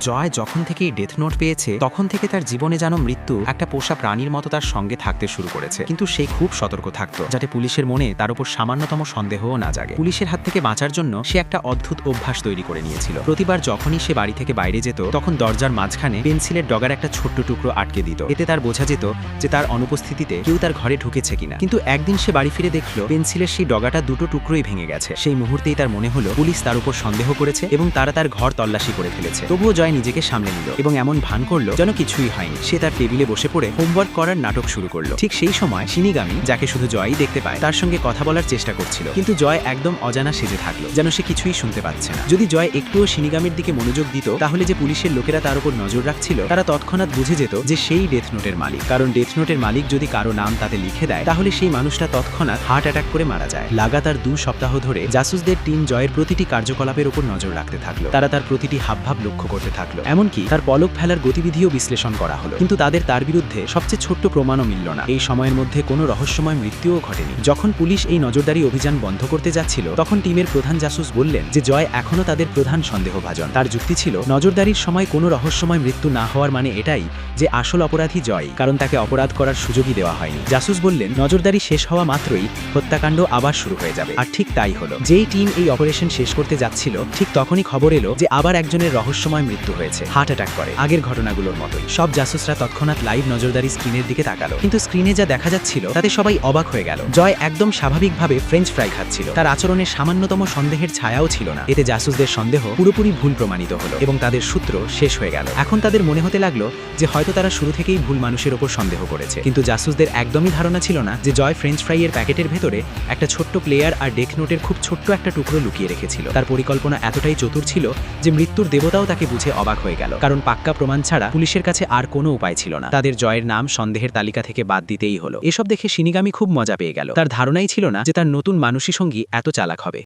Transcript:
জয় যখন থেকে এই ডেথ নোট পেয়েছে তখন থেকে তার জীবনে যেন মৃত্যু একটা পোষা প্রাণীর মতো তার সঙ্গে থাকতে শুরু করেছে। কিন্তু সে খুব সতর্ক থাকতো যাতে পুলিশের মনে তার উপর সামান্যতম সন্দেহও না জাগে। পুলিশের হাত থেকে বাঁচার জন্য সে একটা অদ্ভুত অভ্যাস তৈরি করে নিয়েছিল। প্রতিবার যখনই সে বাড়ি থেকে বাইরে যেত তখন দরজার মাঝখানে পেন্সিলের ডগার একটা ছোট্ট টুকরো আটকে দিত। এতে তার বোঝা যেত যে তার অনুপস্থিতিতে কেউ তার ঘরে ঢুকেছে কিনা। কিন্তু একদিন সে বাড়ি ফিরে দেখলো পেন্সিলের সেই ডগাটা দুটো টুকরোই ভেঙে গেছে। সেই মুহূর্তেই তার মনে হলো পুলিশ তার উপর সন্দেহ করেছে এবং তারা তার ঘর তল্লাশি করে ফেলেছে। তবুও জয় নিজেকে সামলে নিল এবং এমন ভান করলো যেন কিছুই হয়নি। সে তার টেবিলে বসে পড়ে হোমওয়ার্ক করার নাটক শুরু করলো। ঠিক সেই সময় শিনিগামি, যাকে শুধু জয়ই দেখতে পায়, তার সঙ্গে কথা বলার চেষ্টা করছিল। কিন্তু জয় একদম অজানা সেজে থাকলো, যেন সে কিছুই শুনতে পাচ্ছে না। যদি জয় একটুও শিনিগামির দিকে মনোযোগ দিত তাহলে যে পুলিশের লোকেরা তার উপর নজর রাখছিল তারা তৎক্ষণাৎ বুঝে যেত যে সেই ডেথ নোটের মালিক। কারণ ডেথ নোটের মালিক যদি কারো নাম তাতে লিখে দেয় তাহলে সেই মানুষটা তৎক্ষণাৎ হার্ট অ্যাটাক করে মারা যায়। লাগাতার 2 সপ্তাহ ধরে জাসুসদের টিম জয়ের প্রতিটি কার্যকলাপের উপর নজর রাখতে থাকলো। তারা তার প্রতিটি হাবভাব লক্ষ্য করতে থাকলো, এমনকি তার পলক ফেলার গতিবিধিও বিশ্লেষণ করা হলো। কিন্তু তাদের তার বিরুদ্ধে সবচেয়ে ছোট্ট প্রমাণও মিলল না। এই সময়ের মধ্যে কোনো রহস্যময় মৃত্যুও ঘটেনি। যখন পুলিশ এই নজরদারি অভিযান বন্ধ করতে যাচ্ছিল তখন টিমের প্রধান জাসুস বললেন যে জয় এখনো তাদের প্রধান সন্দেহভাজন। তার যুক্তি ছিল নজরদারির সময় কোনো রহস্যময় মৃত্যু না হওয়ার মানে এটাই যে আসল অপরাধী জয়, কারণ তাকে অপরাধ করার সুযোগই দেওয়া হয়নি। জাসুস বললেন নজরদারি শেষ হওয়া মাত্রই হত্যাকাণ্ড আবার শুরু হয়ে যাবে। আর ঠিক তাই হলো। যেই টিম এই অপারেশন শেষ করতে যাচ্ছিল ঠিক তখনই খবর এলো যে আবার একজনের রহস্যময় মৃত্যু হয়েছে, হার্ট অ্যাটাক করে। আগের ঘটনাগুলোর মতোই সব জাসুসরা তৎক্ষণাৎ লাইভ নজরদারি স্ক্রিনের দিকে তাকালো। কিন্তু স্ক্রিনে যা দেখা যাচ্ছিল তাতে সবাই অবাক হয়ে গেল। জয় একদম স্বাভাবিকভাবে ফ্রেঞ্চ ফ্রাই খাচ্ছিল। তার আচরণে সামান্যতম সন্দেহের ছায়াও ছিল না। এতে জাসুসদের সন্দেহ পুরোপুরি ভুল প্রমাণিত হলো এবং তাদের সূত্র শেষ হয়ে গেল। এখন তাদের মনে হতে লাগলো যে হয়তো তারা শুরু থেকেই ভুল মানুষের ওপর সন্দেহ করেছে। কিন্তু জাসুসদের একদমই ধারণা ছিল না যে জয় ফ্রেঞ্চ ফ্রাইয়ের প্যাকেটের ভেতরে একটা ছোট্ট প্লেয়ার আর ডেথ নোটের খুব ছোট্ট একটা টুকরো লুকিয়ে রেখেছিল। তার পরিকল্পনা এতটাই চতুর ছিল যে মৃত্যুর দেবতাও তাকে বুঝে অবাক হয়ে গেল, কারণ পাক্কা প্রমাণ ছাড়া পুলিশের কাছে আর কোনো উপায় ছিল না। তাদের জয়ের নাম সন্দেহের তালিকা থেকে বাদ দিতেই হলো। এসব দেখে শিনিগামি খুব মজা পেয়ে গেল। তার ধারণাই ছিল না যে তার নতুন মানুষী সঙ্গী এত চালাক হবে।